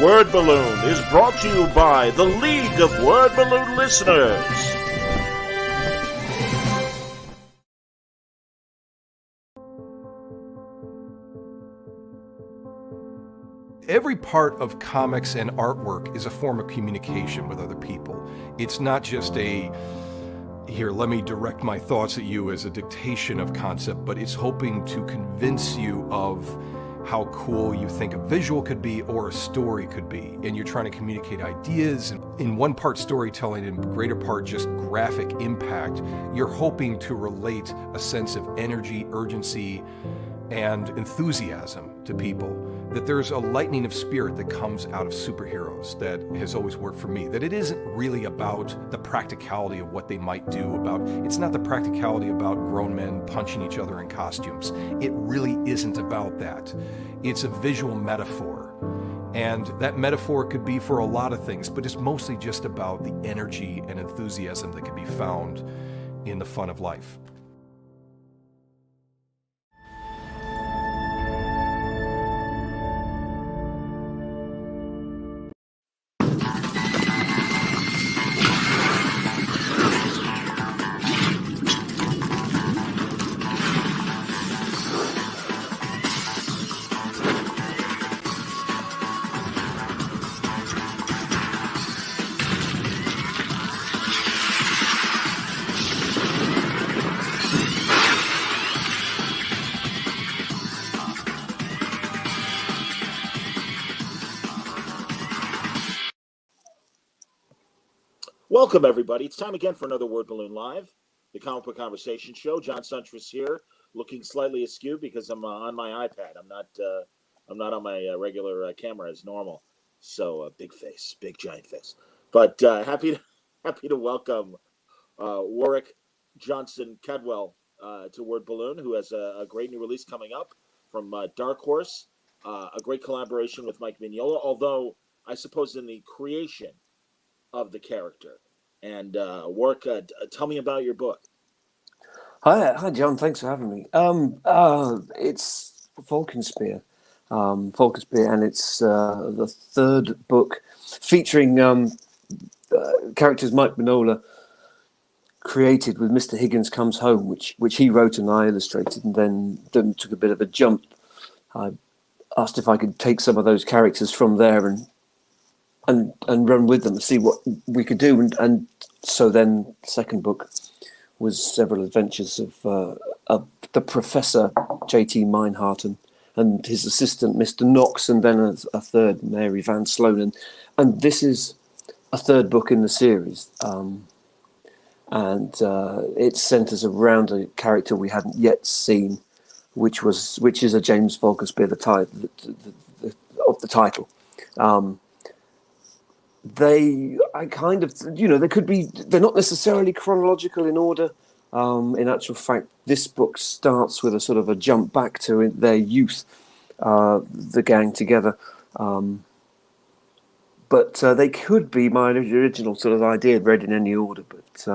Word Balloon is brought to you by the League of Word Balloon Listeners. Every part of comics and artwork is a form of communication with other people. It's not just a, here, let me direct my thoughts at you as a dictation of concept, but it's hoping to convince you of how cool you think a visual could be or a story could be. And you're trying to communicate ideas, and in one part storytelling and greater part just graphic impact, you're hoping to relate a sense of energy, urgency, and enthusiasm to people. That there's a lightning of spirit that comes out of superheroes that has always worked for me. That it isn't really about the practicality of what they might do, it's not the practicality about grown men punching each other in costumes. It really isn't about that. It's a visual metaphor. And that metaphor could be for a lot of things, but it's mostly just about the energy and enthusiasm that can be found in the fun of life. Welcome, everybody. It's time again for another Word Balloon Live, the comic book conversation show. John Suntress here, looking slightly askew because I'm on my iPad. I'm not on my regular camera as normal. So big face, big giant face. But happy to welcome Warwick Johnson Cadwell to Word Balloon, who has a great new release coming up from Dark Horse, a great collaboration with Mike Mignola. Although I suppose in the creation of the character. And Warwick, tell me about your book. Hi, John. Thanks for having me. It's Falconspear, and it's the third book featuring characters Mike Mignola created with Mr. Higgins Comes Home, which he wrote and I illustrated, and then took a bit of a jump. I asked if I could take some of those characters from there and run with them and see what we could do. And so then the second book was several adventures of the Professor J.T. Meinhardt and his assistant, Mr. Knox, and then a third, Mary Van Sloan. And this is a third book in the series. And it centers around a character we hadn't yet seen, which is a James Falconspeare, of the title. They could be, they're not necessarily chronological in order. In actual fact, this book starts with a sort of a jump back to their youth, the gang together. But they could be my original sort of idea read in any order, but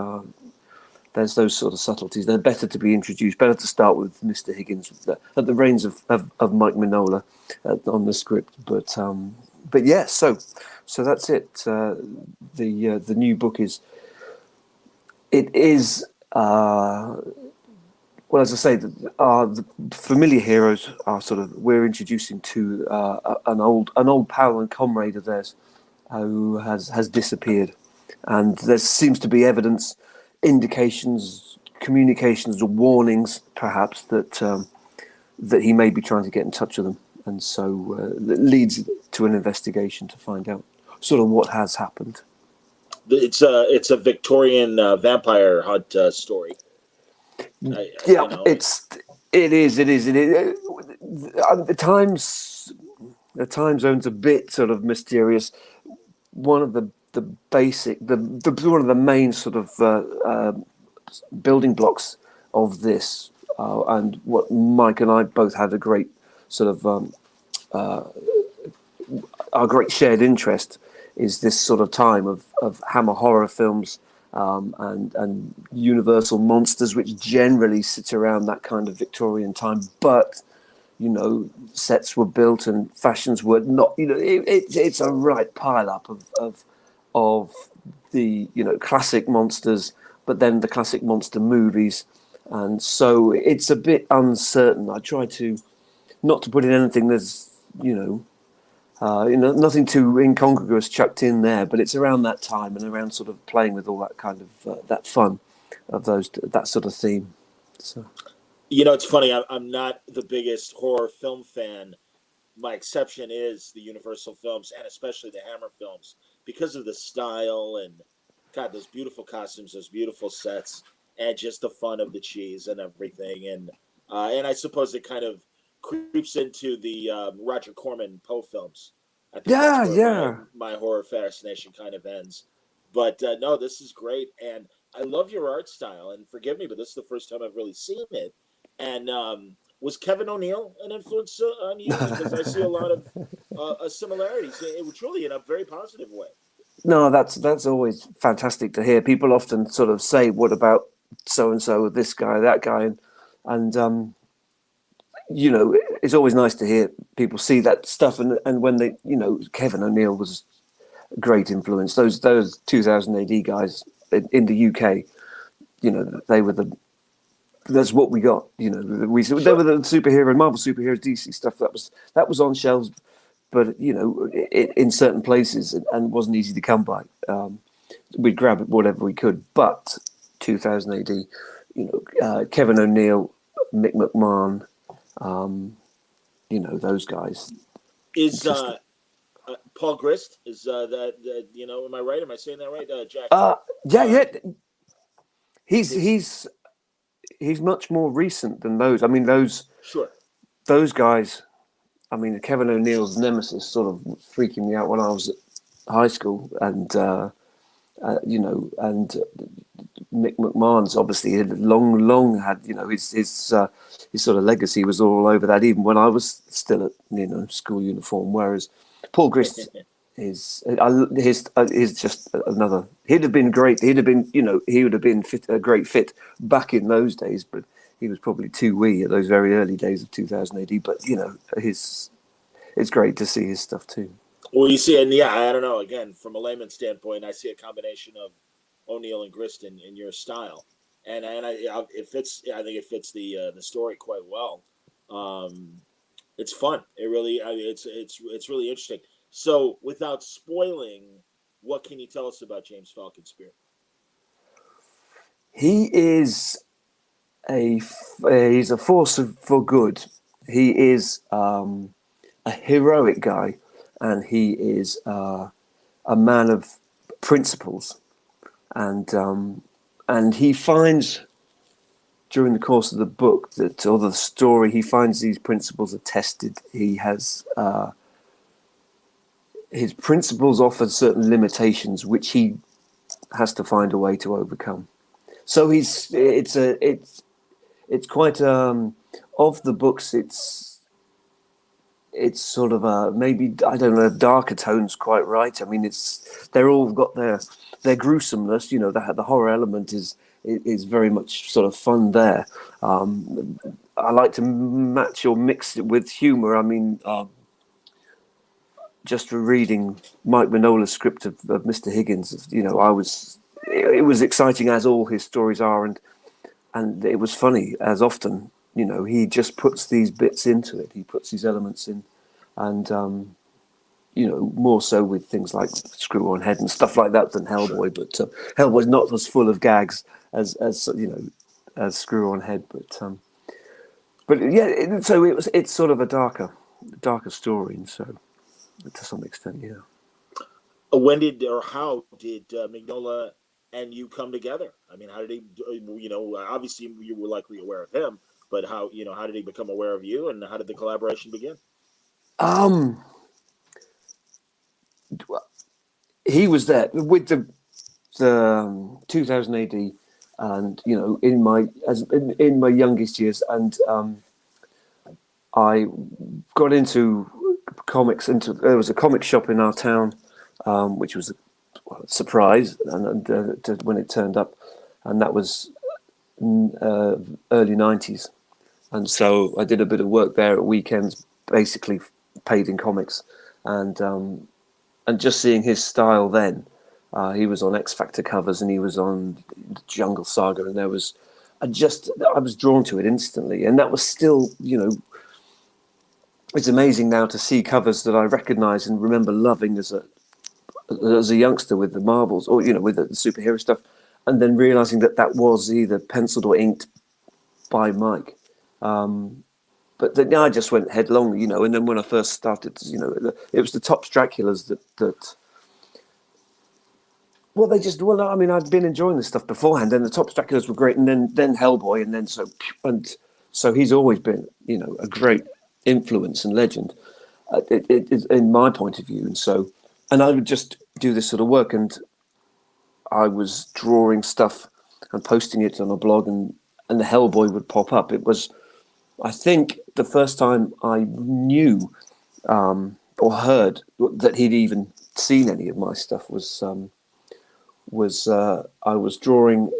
there's those sort of subtleties. They're better to be introduced, better to start with Mr. Higgins at the reins of Mike Mignola on the script. But yeah, so that's it. The new book is well, as I say, the familiar heroes are we're introducing to an old pal and comrade of theirs who has disappeared, and there seems to be evidence, indications, communications, or warnings, perhaps that he may be trying to get in touch with them, and so it leads to an investigation to find out sort of what has happened. It's a Victorian vampire hunt story. It is. The time zone's a bit sort of mysterious. One of the one of the main sort of building blocks of this, and what Mike and I both had a great sort of our great shared interest is this sort of time of Hammer horror films and Universal monsters, which generally sit around that kind of Victorian time, but sets were built and fashions were not. It's a right pile up of the classic monsters, but then the classic monster movies, and so it's a bit uncertain. I try to not to put in anything there's nothing too incongruous chucked in there, but it's around that time and around sort of playing with all that kind of that fun of that sort of theme. So. It's funny. I'm not the biggest horror film fan. My exception is the Universal films, and especially the Hammer films, because of the style and, God, those beautiful costumes, those beautiful sets, and just the fun of the cheese and everything. And I suppose it kind of creeps into the Roger Corman Poe films. I think that's where my horror fascination kind of ends. But no, this is great, and I love your art style. And forgive me, but this is the first time I've really seen it. And was Kevin O'Neill an influence on you? Because I see a lot of similarities. It was truly in a very positive way. No, that's always fantastic to hear. People often sort of say, "What about so and so, this guy, that guy?" And it's always nice to hear people see that stuff. And when they, Kevin O'Neill was a great influence. Those 2000 AD guys in the UK, they were that's what we got. They were the superhero, Marvel superheroes, DC stuff that was on shelves, but in certain places and wasn't easy to come by. We'd grab whatever we could. But 2000 AD, Kevin O'Neill, Mick McMahon, those guys. Is Paul Grist? Is that am I right? Am I saying that right? Jack. Yeah. He's much more recent than those. I mean, those guys. I mean, Kevin O'Neill's nemesis sort of freaking me out when I was at high school, and and Mick McMahon's obviously had long had his sort of legacy was all over that, even when I was still at school uniform. Whereas Paul Grist is just another. He'd have been great. He'd have been he would have been a great fit back in those days, but he was probably too wee at those very early days of 2000 AD. But it's great to see his stuff too. Well, you see, and I don't know. Again, from a layman's standpoint, I see a combination of O'Neill and Grist in your style, and it fits. I think it fits the story quite well. It's fun. It really. It's really interesting. So, without spoiling, what can you tell us about James Falconspear? He is he's a force for good. He is a heroic guy, and he is a man of principles, and he finds during the course of the book or the story, he finds these principles are tested. He has his principles offer certain limitations, which he has to find a way to overcome. So it's quite of the books. It's sort of maybe, I don't know, darker tones. Quite right. I mean, they're all got their gruesomeness. The horror element is very much sort of fun there. I like to match or mix it with humor. I mean, just reading Mike Mignola's script of Mr. Higgins, it was exciting, as all his stories are, and it was funny as often. He just puts these bits into it. He puts these elements in, and more so with things like Screw on Head and stuff like that than Hellboy. But Hellboy's not as full of gags as Screw on Head. But yeah, so it's sort of a darker story, and so to some extent, yeah. When did or how did Mignola and you come together? I mean, how did he? Obviously you were likely aware of him, but how did he become aware of you, and how did the collaboration begin? He was there with the 2000 AD, and in my youngest years, and I got into comics. There was a comic shop in our town, which was a surprise, and when it turned up, and that was early 90s. And so I did a bit of work there at weekends, basically paid in comics, and just seeing his style then. He was on X Factor covers, and he was on Jungle Saga, and I was drawn to it instantly, and that was still, it's amazing now to see covers that I recognise and remember loving as a youngster with the Marvels, or with the superhero stuff, and then realising that was either penciled or inked by Mike. But then I just went headlong, and then when I first started, it was the Topps Draculas that well, I mean, I'd been enjoying this stuff beforehand, and the Topps Draculas were great, and then Hellboy, and then so he's always been, a great influence and legend, in my point of view, and I would just do this sort of work, and I was drawing stuff and posting it on a blog, and the Hellboy would pop up. It was, I think, the first time I knew or heard that he'd even seen any of my stuff was I was drawing.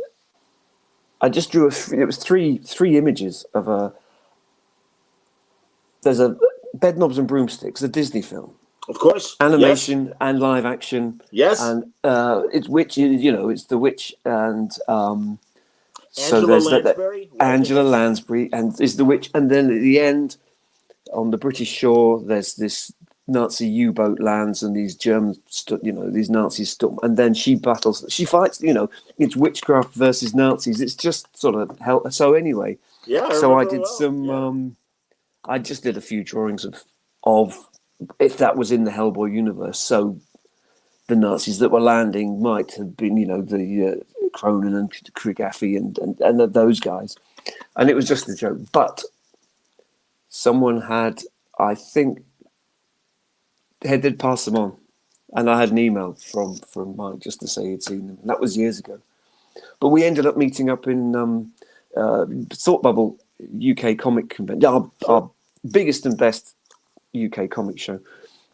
I just drew it was three images of there's a Bedknobs and Broomsticks, a Disney film. Of course, animation yes. And live action. Yes, and it's it's the witch, and so Angela there's Lansbury, Angela Lansbury, and is the witch, and then at the end, on the British shore, there's this Nazi U-boat lands, and these Germans, these Nazis storm, and then she fights. It's witchcraft versus Nazis. It's just sort of hell. So anyway, I did some. Yeah. I just did a few drawings of if that was in the Hellboy universe. So the Nazis that were landing might have been, the Cronin and Krigaffy and those guys, and it was just a joke. But someone had, I think, they'd pass them on, and I had an email from Mike just to say he'd seen them. And that was years ago. But we ended up meeting up in Thought Bubble UK Comic Convention, our biggest and best UK comic show,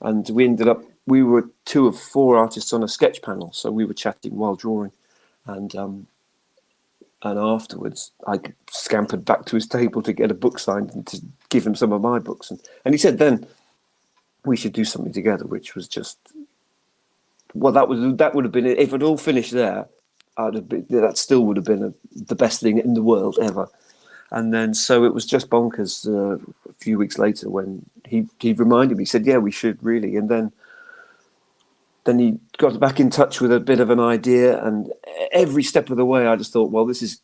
and we were 2 of 4 artists on a sketch panel, so we were chatting while drawing, and afterwards I scampered back to his table to get a book signed and to give him some of my books, and he said then we should do something together, which was just, well, that would have been it. If it all finished there, that still would have been the best thing in the world ever. And then so it was just bonkers a few weeks later when he reminded me, he said, yeah, we should really. And then he got back in touch with a bit of an idea, and every step of the way I just thought, well, this is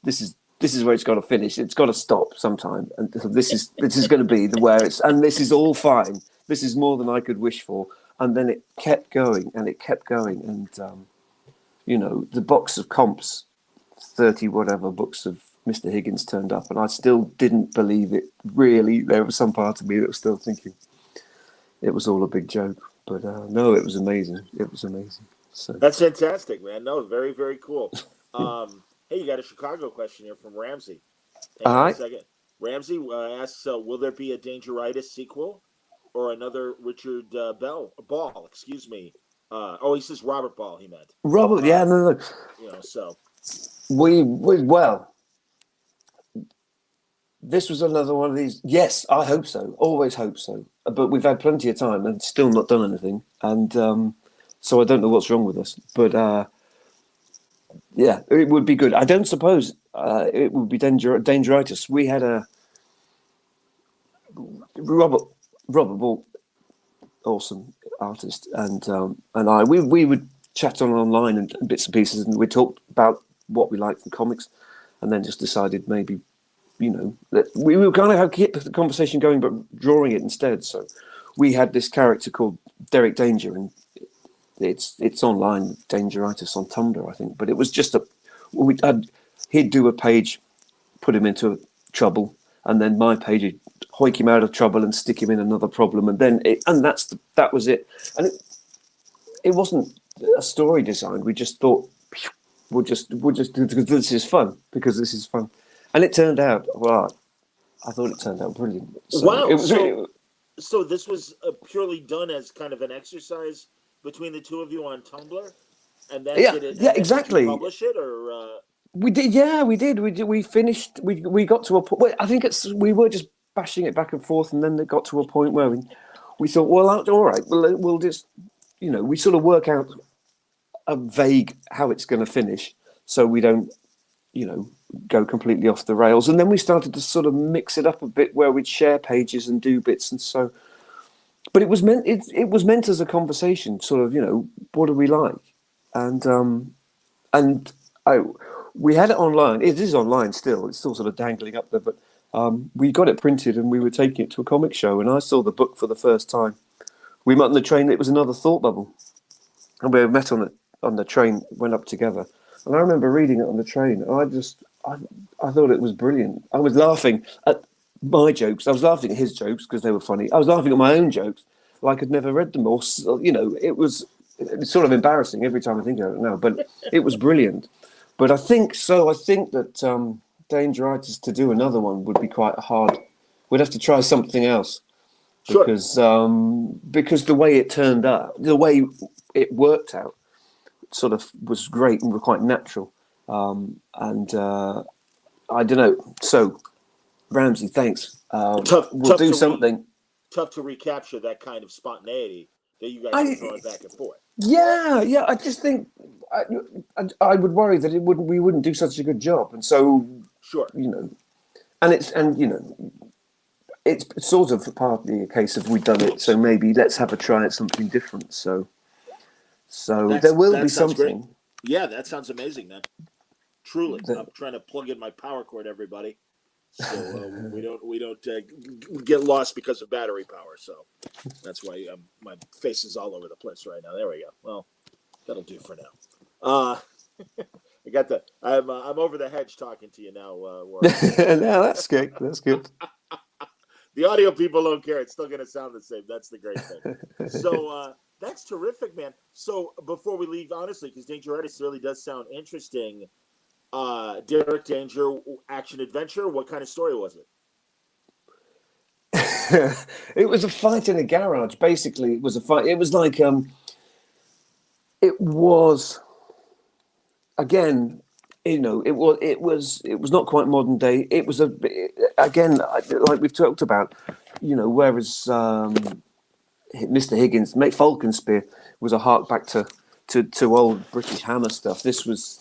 where it's got to finish. It's got to stop sometime. And so this is going to be where it's, and this is all fine. This is more than I could wish for. And then it kept going, and it kept going. And, the box of comps, 30 whatever books of Mr. Higgins turned up, and I still didn't believe it. Really, there was some part of me that was still thinking it was all a big joke. But no, it was amazing. It was amazing. So that's fantastic, man. No, very, very cool. Hey, you got a Chicago question here from Ramsey. Hang on a second. Ramsey asks, will there be a Dangeritis sequel or another Richard Ball? Excuse me. He says Robert Ball. He meant Robert. Yeah, no. So well. This was another one of these. Yes, I hope so. Always hope so. But we've had plenty of time and still not done anything. And so I don't know what's wrong with us. But yeah, it would be good. I don't suppose it would be Dangeritis. We had a Robert Ball, awesome artist, and we would chat online and bits and pieces, and we talked about what we liked in comics, and then just decided maybe, that we were kind of keep the conversation going, but drawing it instead. So we had this character called Derek Danger, and it's online, Dangeritis on Tumblr, I think. But it was just he'd do a page, put him into trouble, and then my page would hoik him out of trouble and stick him in another problem, and then that was it. And it wasn't a story design. We just thought we'll just do because this is fun. And it turned out, well, I thought it turned out brilliant. So wow. So this was purely done as kind of an exercise between the two of you on Tumblr? And then exactly. Did you publish it, or? We did, yeah, we did. We finished. We got to a point. Well, I think we were just bashing it back and forth, and then it got to a point where we thought, well, all right, we'll just, we sort of work out a vague how it's going to finish, so we don't, go completely off the rails. And then we started to sort of mix it up a bit, where we'd share pages and do bits, and so. But it was meant. It was meant as a conversation, sort of, what do we like, and we had it online. It is online still. It's still sort of dangling up there, but we got it printed and we were taking it to a comic show. And I saw the book for the first time. We met on the train. It was another thought bubble, and we met on the train. Went up together, and I remember reading it on the train. And I thought it was brilliant. I was laughing at my jokes. I was laughing at his jokes because they were funny. I was laughing at my own jokes, like I'd never read them. Or it's sort of embarrassing every time I think of it now. But it was brilliant. But I think that Dangeritis, to do another one would be quite hard. We'd have to try something else. Sure. Because the way it turned out, the way it worked out, sort of was great and were quite natural. I don't know. So, Ramsey, thanks. We'll do something. Tough to recapture that kind of spontaneity that you guys are throwing back and forth. Yeah. I just think I would worry that we wouldn't do such a good job, and so sure, it's sort of partly a case of we've done it, so maybe let's have a try at something different. So there will be something. Great. Yeah, that sounds amazing, man. Truly, I'm trying to plug in my power cord, everybody, so we don't get lost because of battery power. So that's why my face is all over the place right now. There we go. Well, that'll do for now. I'm over the hedge talking to you now. No, that's good. That's good. The audio people don't care. It's still going to sound the same. That's the great thing. So that's terrific, man. So before we leave, honestly, because Dangeritis really does sound interesting. Derek Danger, action adventure. What kind of story was it? It was a fight in a garage. Basically, it was a fight. It was like it was again. It was not quite modern day. It was again, like we've talked about, whereas Mr. Higgins, Falconspear was a hark back to old British Hammer stuff. This was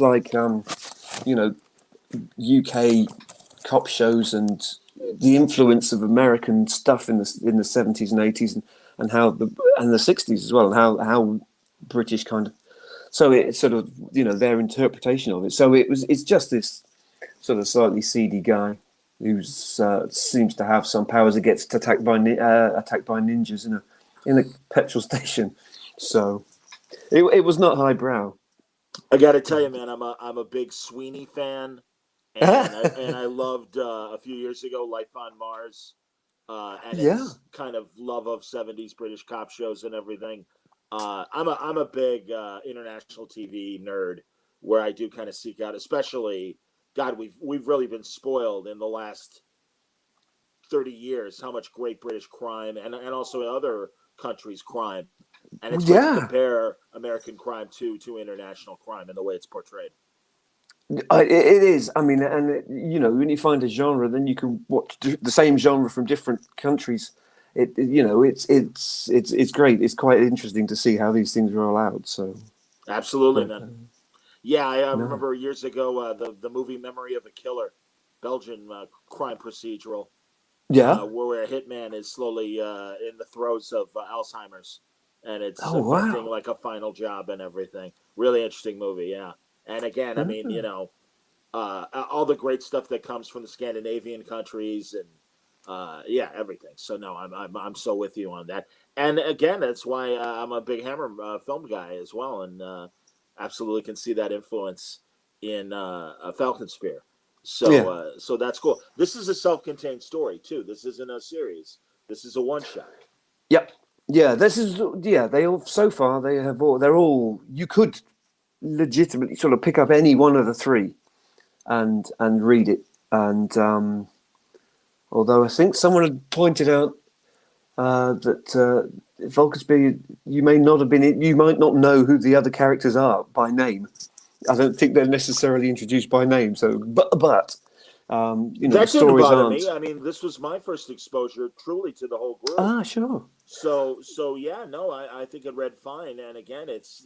like UK cop shows and the influence of American stuff in the 70s and 80s and how the 60s as well, and how British kind of. So it's sort of, their interpretation of it. So it's just this sort of slightly seedy guy who seems to have some powers that gets attacked by ninjas in a petrol station. So it was not highbrow. I got to tell you, man, I'm a big Sweeney fan, and I loved a few years ago Life on Mars, and its kind of love of 70s British cop shows and everything. I'm a big international TV nerd, where I do kind of seek out, especially, God, we've really been spoiled in the last 30 years how much great British crime and also other countries' crime, and it's great to compare American crime to international crime and the way it's portrayed. It is. I mean, and when you find a genre, then you can watch the same genre from different countries. It's great. It's quite interesting to see how these things are allowed. So, absolutely, man. Yeah, I remember years ago the movie Memory of a Killer, Belgian crime procedural. Yeah, where a hitman is slowly in the throes of Alzheimer's, and it's affecting like a final job and everything. Really interesting movie, yeah. And again, I mean, all the great stuff that comes from the Scandinavian countries and. Everything. So no, I'm so with you on that. And again, that's why I'm a big Hammer film guy as well, and absolutely can see that influence in Falconspear. So so that's cool. This is a self-contained story too. This isn't a series. This is a one-shot. Yep. Yeah. This is. Yeah. They all so far they're all. You could legitimately sort of pick up any one of the three, and read it and. Although I think someone had pointed out that Falconspeare, you might not know who the other characters are by name. I don't think they're necessarily introduced by name. So, the That didn't stories bother aren't. me. I mean, this was my first exposure truly to the whole group. Ah, sure. So yeah, no, I think it read fine. And again, it's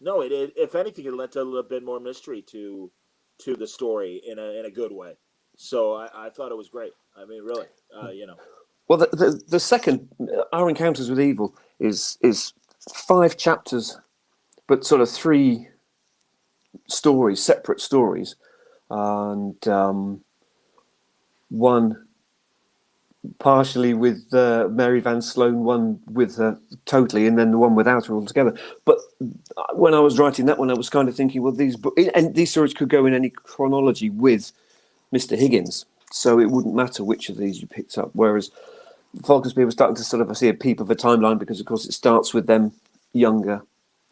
no, it if anything, it lent a little bit more mystery to the story in a good way. So I thought it was great. I mean, really, Well, the second, Our Encounters with Evil, is 5 chapters, but sort of 3 stories, separate stories, and one partially with Mary Van Sloan, one with her totally, and then the one without her altogether. But when I was writing that one, I was kind of thinking, well, these stories could go in any chronology with Mr. Higgins, so it wouldn't matter which of these you picked up. Whereas Falconspeare was starting to sort of see a peep of a timeline, because, of course, it starts with them younger.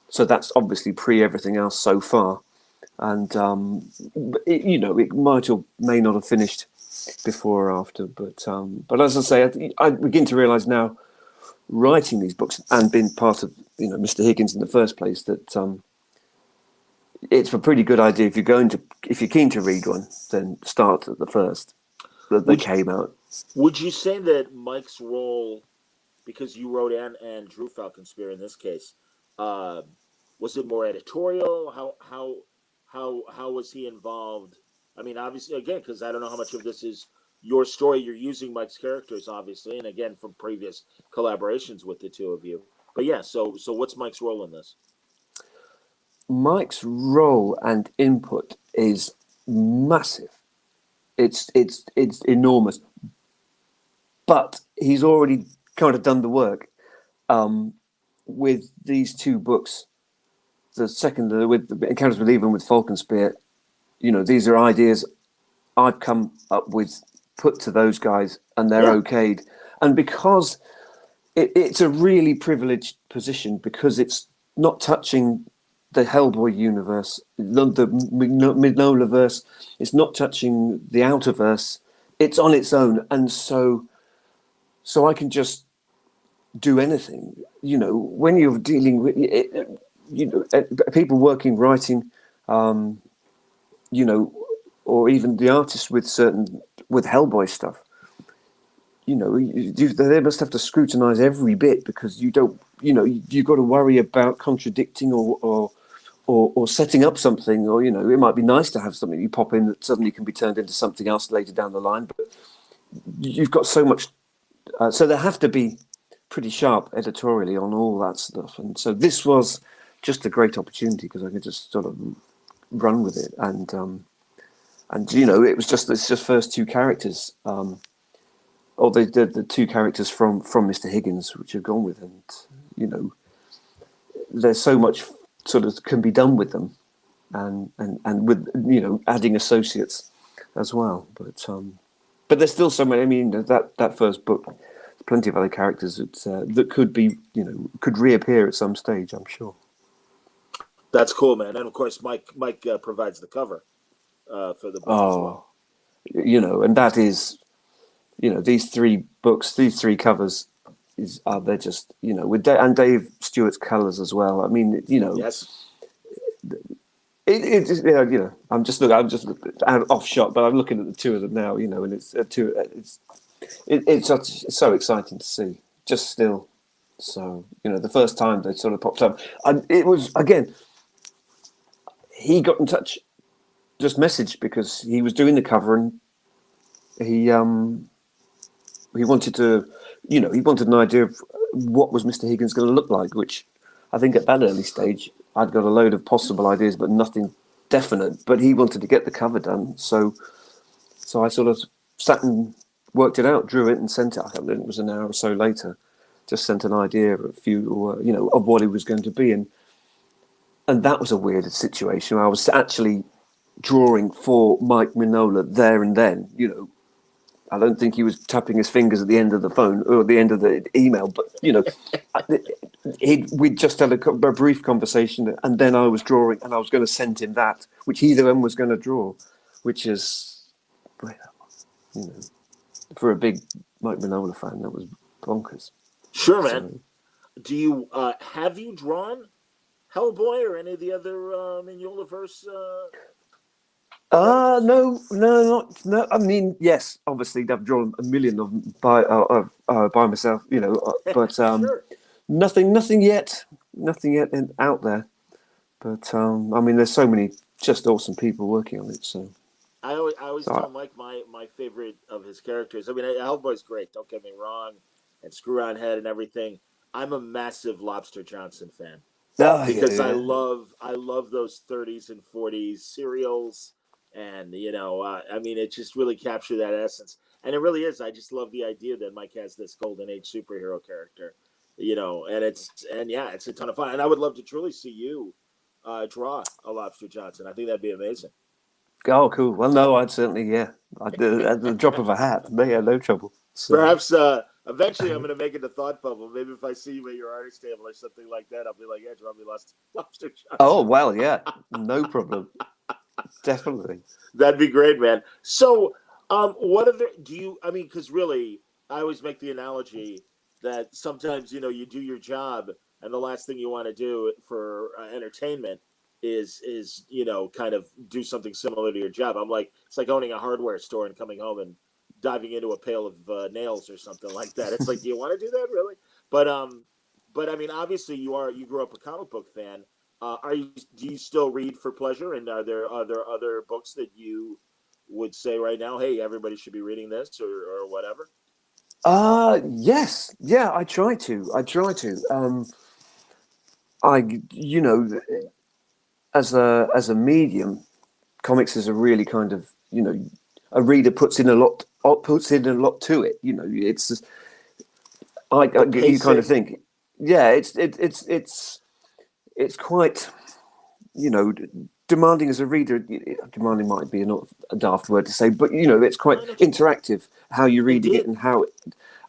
So that's obviously pre everything else so far. And, it might or may not have finished before or after. But as I say, I begin to realise now, writing these books and being part of, Mr. Higgins in the first place, that it's a pretty good idea if you're keen to read one, then start at the first that came out. Would you say that Mike's role, because you wrote and drew Falconspeare in this case, was it more editorial? How was he involved? I mean, obviously, again, because I don't know how much of this is your story. You're using Mike's characters, obviously, and again from previous collaborations with the two of you. But yeah, so what's Mike's role in this? Mike's role and input is massive. It's enormous. But he's already kind of done the work with these 2 books. The second, with Encounters with Evil and with Falconspeare, these are ideas I've come up with, put to those guys, and they're okayed. And because it's a really privileged position, because it's not touching the Hellboy universe, the Mignola verse, it's not touching the Outerverse, it's on its own. And so I can just do anything. When you're dealing with people working, writing, or even the artists with Hellboy stuff, they must have to scrutinize every bit, because you've got to worry about contradicting or setting up something, or it might be nice to have something you pop in that suddenly can be turned into something else later down the line, but you've got so much. So they have to be pretty sharp editorially on all that stuff. And so this was just a great opportunity, because I could just sort of run with it. And it's just first 2 characters, or the 2 characters from Mr. Higgins, which have gone with. And, there's so much sort of can be done with them, and with, adding associates as well. But there's still so many. I mean, that first book, plenty of other characters that could be, could reappear at some stage, I'm sure. That's cool, man. And of course, Mike provides the cover for the book as well. And that is, these 3 books, these 3 covers they're just, with Dave Stewart's colours as well. I mean, Yes. I'm just out off shot, but I'm looking at the 2 of them now, and it's so exciting to see. Just still, so the first time they sort of popped up, and it was, again, he got in touch, just messaged, because he was doing the cover, and he wanted to, he wanted an idea of what was Mr. Higgins going to look like, which I think at that early stage I'd got a load of possible ideas, but nothing definite. But he wanted to get the cover done, so I sort of sat and worked it out, drew it, and sent it. I think it was an hour or so later. Just sent an idea of of what it was going to be, and that was a weird situation. I was actually drawing for Mike Mignola there and then. I don't think he was tapping his fingers at the end of the phone or at the end of the email, but we'd just had a brief conversation, and then I was drawing, and I was going to send him that, which he then was going to draw, which is, for a big Mike Mignola fan, that was bonkers. Sure, man. So, do you have you drawn Hellboy or any of the other Mignola verse events? No. I mean, yes, obviously I've drawn a million of them by myself, but Sure. nothing yet, out there. But I mean, there's so many just awesome people working on it. I always So tell Mike my favorite of his characters. I mean, Hellboy's great. Don't get me wrong, and Screw on Head and everything. I'm a massive Lobster Johnson fan yeah, because I yeah. love those 30s and 40s serials, and I mean, it just really captured that essence, and it really is. I just love the idea that Mike has this golden age superhero character, and yeah, it's a ton of fun, and I would love to truly see you draw a Lobster Johnson. I think that'd be amazing. Oh, cool. Well, no, I'd certainly, yeah. At the drop of a hat, yeah, no trouble. So, Perhaps eventually I'm going to make it a thought bubble. Maybe if I see you at your artist table or something like that, I'll be like, yeah, draw me Lobster oh, Johnson. well, yeah, no problem. Definitely. That'd be great, man. So, what other do you? I mean, because really, I always make the analogy that sometimes you do your job, and the last thing you want to do for entertainment is kind of do something similar to your job. I'm like, it's like owning a hardware store and coming home and diving into a pail of nails or something like that. It's like, do you want to do that really? But I mean, obviously, you grew up a comic book fan. Do you still read for pleasure? And are there other books that you would say right now, hey, everybody should be reading this or whatever? Yes, yeah, I try to. I, you know, as a medium, comics is a really kind of, a reader puts in a lot to it. It's The you kind of pacing. think, yeah, it's quite, you know, demanding as a reader. Demanding might be a daft word to say, but it's quite I know what you mean. interactive how you're reading it Indeed. and how it,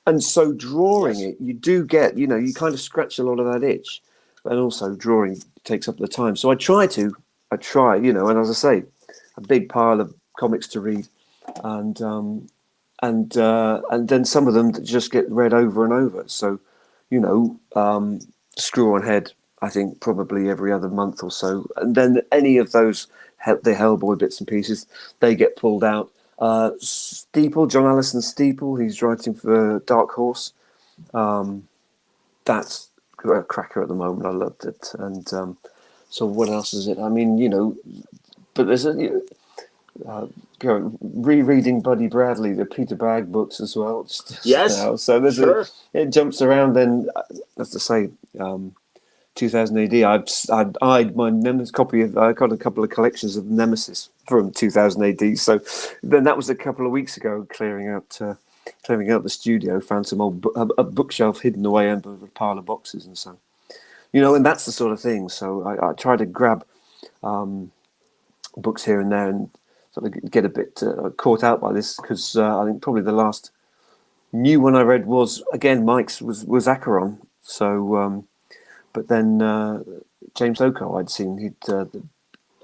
and so drawing Yes. it, you do get, you kind of scratch a lot of that itch, and also drawing takes up the time. So I try, and as I say, a big pile of comics to read, and and then some of them that just get read over and over. So, Screw on Head, I think probably every other month or so, and then any of those the Hellboy bits and pieces, they get pulled out. Steeple, John Allison Steeple, he's writing for Dark Horse. That's a cracker at the moment. I loved it, and so what else is it? I mean, but there's rereading Buddy Bradley, the Peter Bagg books as well. Just Yes. now, so Sure. it jumps around. Then, as I say, 2000 AD. I'd my Nemesis copy of. I got a couple of collections of Nemesis from 2000 AD. So then that was a couple of weeks ago, clearing out the studio. Found some old a bookshelf hidden away under a pile of boxes, and so and that's the sort of thing. So I try to grab books here and there and sort of get a bit caught out by this, because I think probably the last new one I read was again Mike's was Acheron. So, but then James Oko I'd seen the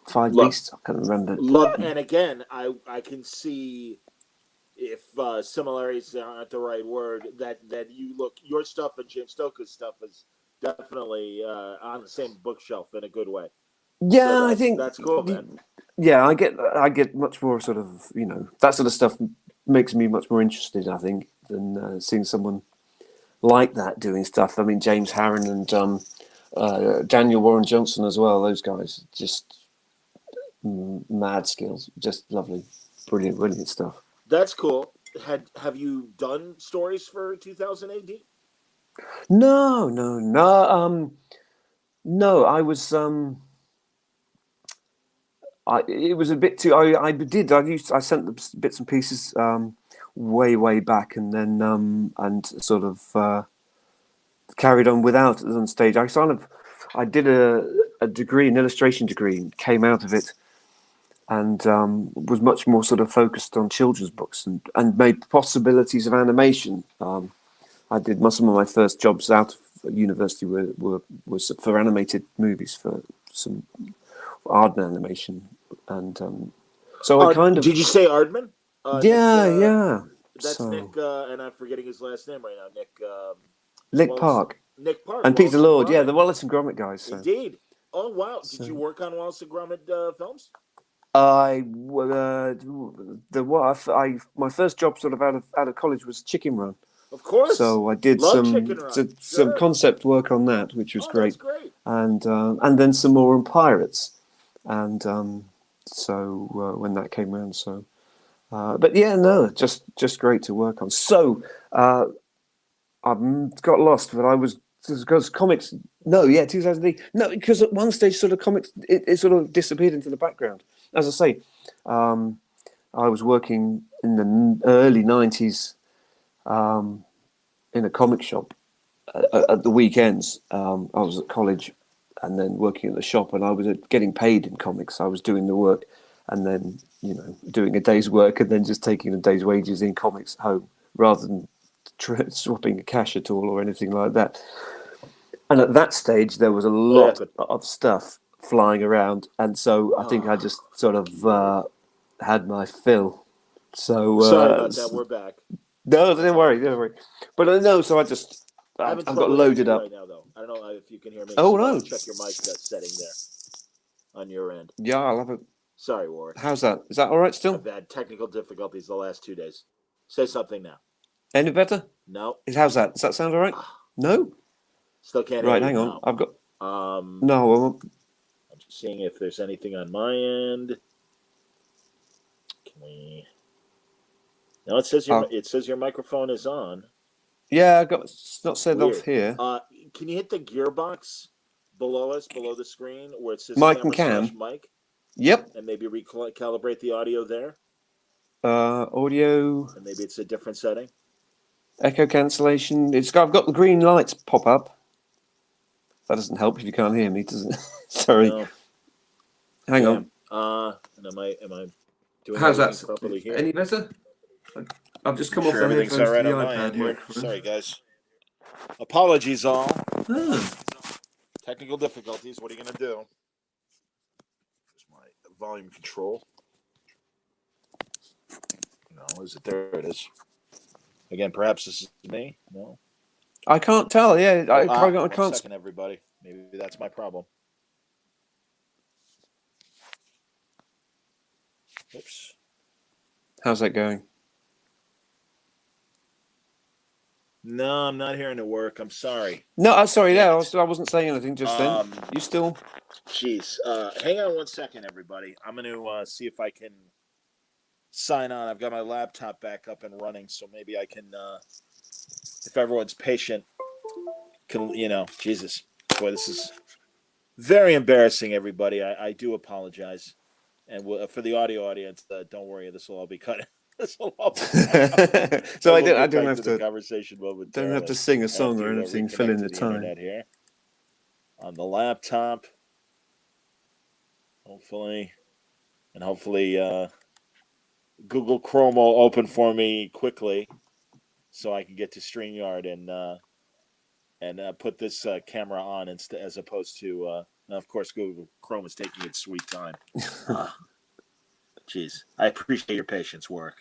Five Love, Beasts. I can't remember. love, and again, I can see if similarities aren't the right word, that you look your stuff and James Stoker's stuff is definitely on the same bookshelf in a good way. So Yeah, I that's think. that's cool, man. Yeah, I get much more sort of that sort of stuff makes me much more interested, I think, than seeing someone like that doing stuff. I mean, James Harron and Daniel Warren Johnson as well. Those guys just mad skills, just lovely, brilliant stuff. That's cool. Have you done stories for 2000 AD? No, no, no. No, I was. It was a bit too. I sent the bits and pieces way back, and then and sort of carried on without it on stage. I did a degree, an illustration degree, and came out of it, and was much more sort of focused on children's books and made possibilities of animation. I did some of my first jobs out of university was for animated movies, for some art animation, and so I kind of Did you say Ardman? Nick. yeah. That's Nick, So and I'm forgetting his last name right now. Nick Wallace, Park Nick Park, and Peter Wallace and Lord, yeah, Gromit. the Wallace and Gromit guys. So Indeed. Oh wow! Did you So work on Wallace and Gromit films? my first job sort of out of college was Chicken Run. Of course. So I did Love Chicken Run. some Sure. concept work on that, which was Oh, that's great, great. and then some more on Pirates, and when that came around, but yeah, no, just great to work on. So I've got lost, but I was because comics. No, yeah, 2008. No, because at one stage, sort of comics, it sort of disappeared into the background. As I say, um, I was working in the early '90s in a comic shop at the weekends. I was at college and then working at the shop, and I was getting paid in comics. I was doing the work and then, doing a day's work and then just taking a day's wages in comics home rather than swapping cash at all or anything like that. And at that stage, there was a What lot happened? of stuff flying around, and so I think I Oh, just sort of had my fill. So sorry about that. We're back. no, don't worry. But no, so I'm I having got trouble hearing loaded you up. right now, though. I don't know if you can hear me, so Oh why don't no, you check your mic setting there on your end? yeah, I'll have it. Sorry, Warwick. How's that? Is that all right still? I've had technical difficulties the last 2 days. Say something now. Any better? No. How's that? Does that sound all right? Ah, No. still can't hear Right, you hang on. now. I've got Um, no. I'm just seeing if there's anything on my end. Can we? No, it says your microphone is on. Yeah, I got it's not said off Weird. here. Can you hit the gearbox below us, below the screen, where it says Mike and camera Cam. slash mic, Yep. and maybe recalibrate the audio there, Audio, and maybe it's a different setting. echo cancellation. I've got the green lights pop up. That doesn't help if you can't hear me, does it? Sorry. No. Hang on. And am I doing How's everything that? properly here? Any better? I've just come I'm off sure the everything's headphones all right to the on my iPad end here. microphone. Sorry, guys. Apologies, all. Oh. Technical difficulties. What are you gonna do? There's my volume control. No, is it there? It is. Again, perhaps this is me. No. I can't tell. Yeah, I One can't. second, everybody. Maybe that's my problem. Oops. How's that going? No, I'm not hearing it work. I'm sorry. No, I'm sorry. Damn Yeah, it. I wasn't saying anything just then. You still? Jeez. Hang on one second, everybody. I'm going to see if I can sign on. I've got my laptop back up and running, so maybe I can, if everyone's patient, Jesus. Boy, this is very embarrassing, everybody. I do apologize. And for the audio audience, don't worry. This will all be cut. This will all be cut. So I We'll don't get back have to the to conversation don't momentarily. have to sing a I have song to or anything. Fill reconnect in to the the time. internet here on the laptop. Hopefully, Google Chrome will open for me quickly, so I can get to StreamYard and put this camera on as opposed to. Of course, Google Chrome is taking its sweet time. Jeez, I appreciate your patience, Warwick.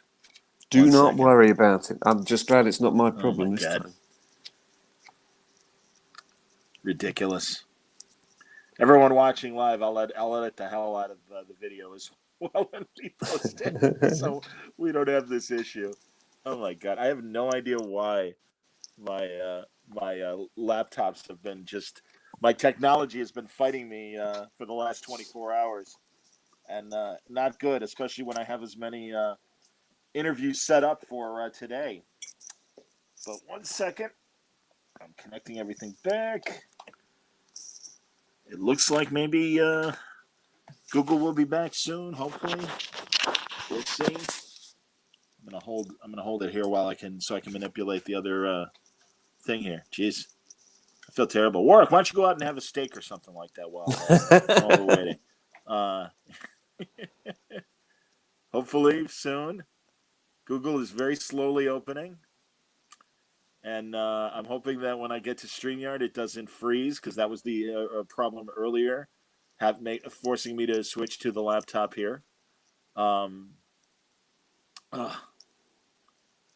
Do not worry about it. I'm just glad it's not my Oh problem my this God. time. Ridiculous. Everyone watching live, I'll edit the hell out of the video as well when we post it, so we don't have this issue. Oh my God, I have no idea why my laptops have been my technology has been fighting me for the last 24 hours, and not good, especially when I have as many interviews set up for today. But one second, I'm connecting everything back. It looks like maybe Google will be back soon. Hopefully, we'll see. I'm gonna hold it here so I can manipulate the other thing here. Jeez, I feel terrible. Warwick, why don't you go out and have a steak or something like that while we're waiting? Uh, hopefully soon. Google is very slowly opening, and I'm hoping that when I get to StreamYard, it doesn't freeze because that was the problem earlier, forcing me to switch to the laptop here.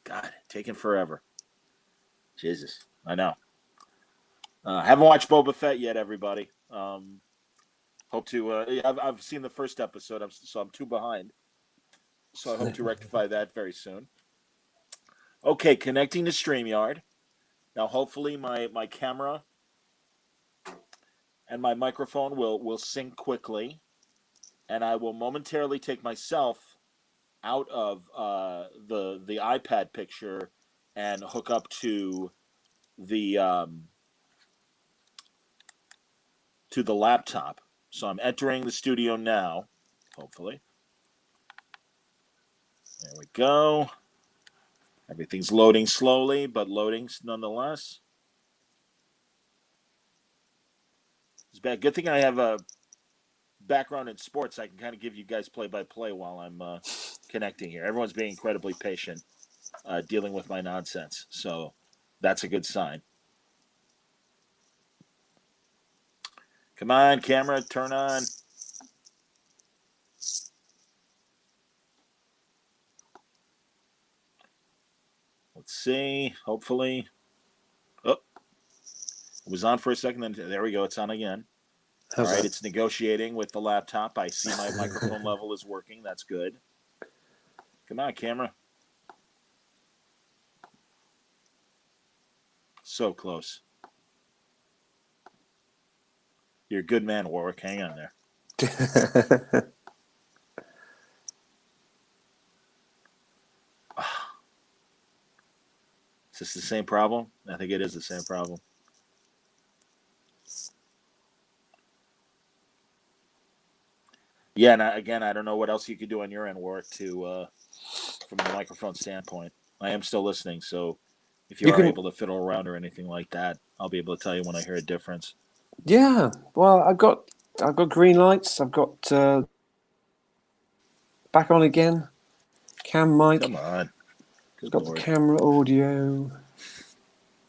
God, taking forever. Jesus, I know. Haven't watched Boba Fett yet, everybody. Hope to. I've seen the first episode, so I'm too behind. So I hope to rectify that very soon. Okay, connecting to StreamYard. Now, hopefully, my camera and my microphone will sync quickly, and I will momentarily take myself out of the iPad picture and hook up the to the laptop. So I'm entering the studio now. Hopefully, there we go. Everything's loading slowly, but loading nonetheless. It's bad. Good thing I have a background in sports. I can kind of give you guys play-by-play while I'm connecting here. Everyone's being incredibly patient, dealing with my nonsense. So that's a good sign. Come on, camera, turn on. Let's see. Hopefully. Oh, it was on for a second. Then there we go. It's on again. How's All right, that? it's negotiating with the laptop. I see my microphone level is working. That's good. Come on, camera. So close. You're a good man, Warwick. Hang on there. Is this the same problem? I think it is the same problem. Yeah, and again, I don't know what else you could do on your end, Warwick, to from the microphone standpoint. I am still listening, so if you are able to fiddle around or anything like that, I'll be able to tell you when I hear a difference. Yeah, well, I've got green lights. I've got back on again. Cam mic. Come on. Good Got Lord. the camera audio.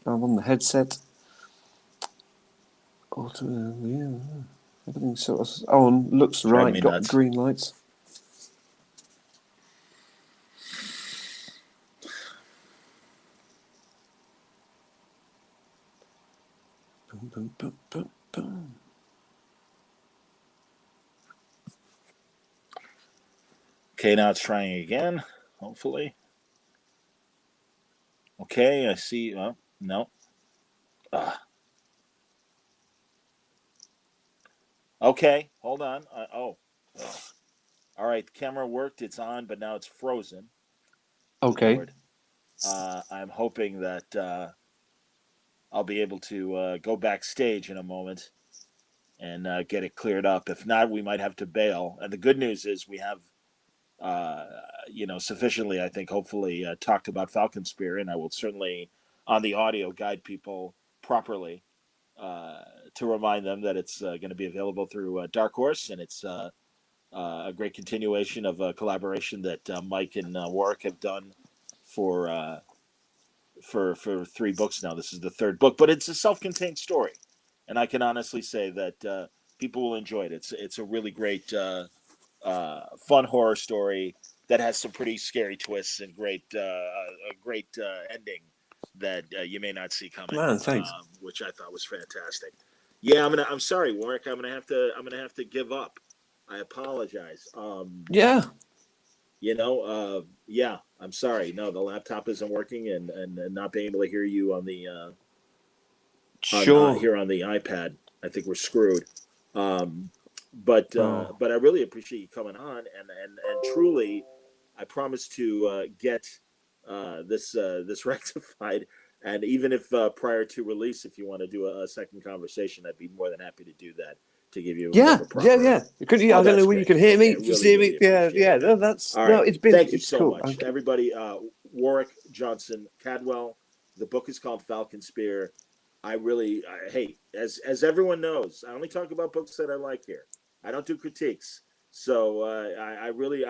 I'm on the headset. Auto, yeah. Everything sort of on. Looks Driving right. me Got nuts. green lights. Boom, boom, boom, boom, boom. Okay, now it's trying again, hopefully. Okay, I see. Oh, no. Okay, hold on. Oh. All right, the camera worked. It's on, but now it's frozen. Okay. Lord. I'm hoping that I'll be able to go backstage in a moment and get it cleared up. If not, we might have to bail. And the good news is we have, sufficiently, I think, hopefully talked about Falconspeare, and I will certainly, on the audio, guide people properly to remind them that it's going to be available through Dark Horse, and it's a great continuation of a collaboration that Mike and Warwick have done for 3 books now. This is the 3rd book, but it's a self-contained story, and I can honestly say that people will enjoy it. It's a really great, fun horror story that has some pretty scary twists and a great ending that you may not see coming. Man, thanks. Which I thought was fantastic. Yeah, I'm sorry, Warwick. I'm gonna have to give up. I apologize. Yeah. Yeah, I'm sorry. No, the laptop isn't working, and not being able to hear you on the Sure. here on the iPad, I think we're screwed. But I really appreciate you coming on, and truly, I promise to get this rectified. And even if prior to release, if you want to do a second conversation, I'd be more than happy to do that to give you Yeah. proper. I don't know whether you can hear me. Really, See me? really Yeah. it. No, that's All right. Thank you it's so cool. much, everybody. Warwick Johnson Cadwell. The book is called Falconspear. Hey, as everyone knows, I only talk about books that I like here. I don't do critiques. So I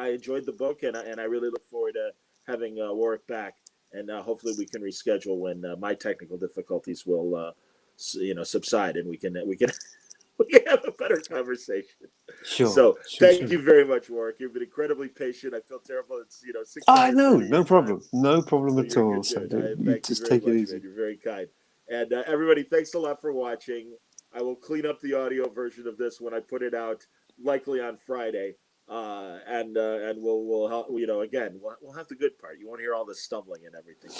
enjoyed the book, and I really look forward to having Warwick back, and hopefully we can reschedule when my technical difficulties will subside, and we can we can have a better conversation. Sure. So thank you very much, Warwick. You've been incredibly patient. I feel terrible. It's 6 no, no problem. No problem so at you're all. good, So dude. you just take it easy. Man. You're very kind. And everybody, thanks a lot for watching. I will clean up the audio version of this when I put it out, likely on Friday. And we'll help, again, we'll have the good part. You won't hear all the stumbling and everything.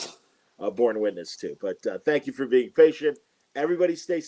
Born witness to. But thank you for being patient. Everybody stay safe.